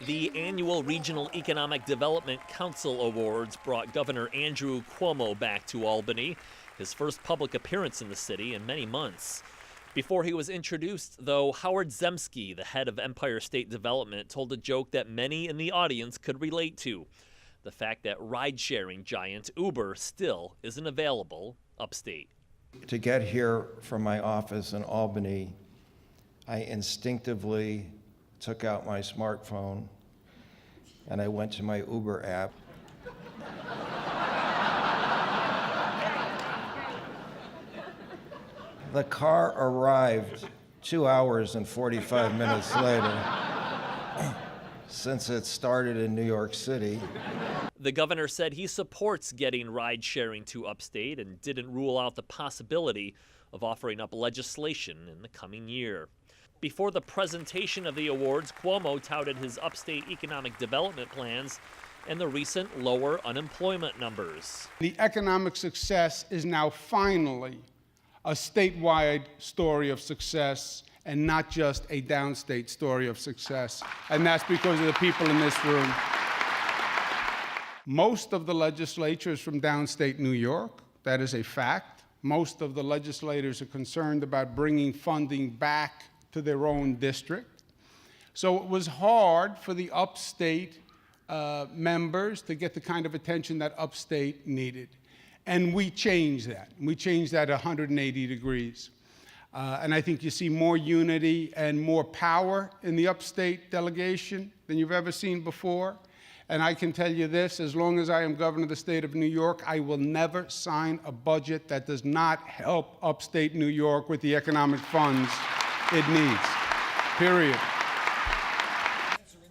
The annual Regional Economic Development Council Awards brought Governor Andrew Cuomo back to Albany, his first public appearance in the city in many months. Before he was introduced, though, Howard Zemsky, the head of Empire State Development, told a joke that many in the audience could relate to: the fact that ride-sharing giant Uber still isn't available upstate. To get here from my office in Albany, I instinctively took out my smartphone and I went to my Uber app. The car arrived 2 hours and 45 minutes later, since it started in New York City. The governor said he supports getting ride-sharing to upstate and didn't rule out the possibility of offering up legislation in the coming year. Before the presentation of the awards, Cuomo touted his upstate economic development plans and the recent lower unemployment numbers. The economic success is now finally a statewide story of success and not just a downstate story of success. And that's because of the people in this room. Most of the legislature is from downstate New York. That is a fact. Most of the legislators are concerned about bringing funding back to their own district. So it was hard for the upstate members to get the kind of attention that upstate needed. And we changed that. We changed that 180 degrees. And I think you see more unity and more power in the upstate delegation than you've ever seen before. And I can tell you this: as long as I am governor of the state of New York, I will never sign a budget that does not help upstate New York with the economic funds it needs, period.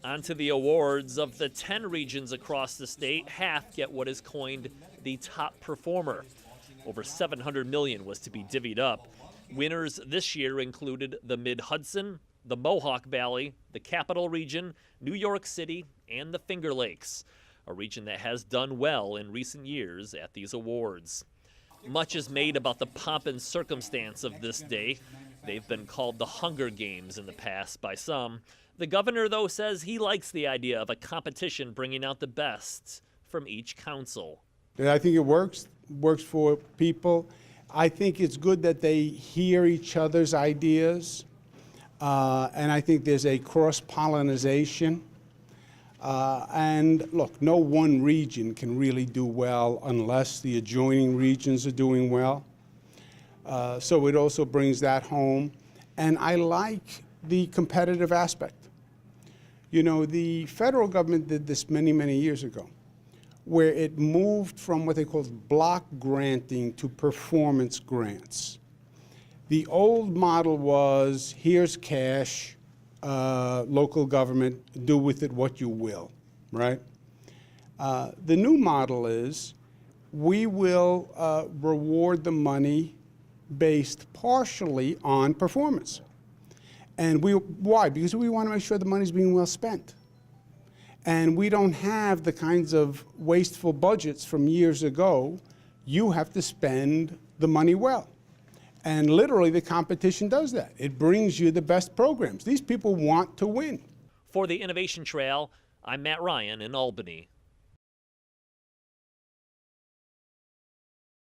On to the awards. Of the 10 regions across the state, half get what is coined the top performer. Over $700 million was to be divvied up. Winners this year included the Mid-Hudson, the Mohawk Valley, the Capital Region, New York City, and the Finger Lakes, a region that has done well in recent years at these awards. Much is made about the pomp and circumstance of this day. They've been called the Hunger Games in the past by some. The governor, though, says he likes the idea of a competition bringing out the best from each council. And I think it works for people. I think it's good that they hear each other's ideas. And I think there's a cross-pollination. And look, no one region can really do well unless the adjoining regions are doing well. So it also brings that home. And I like the competitive aspect. You know, the federal government did this many, many years ago, where it moved from what they called block granting to performance grants. The old model was, here's cash, local government, do with it what you will, right? The new model is, we will reward the money based partially on performance. And why? Because we want to make sure the money's being well spent. And we don't have the kinds of wasteful budgets from years ago. You have to spend the money well. And literally, the competition does that. It brings you the best programs. These people want to win. For the Innovation Trail, I'm Matt Ryan in Albany.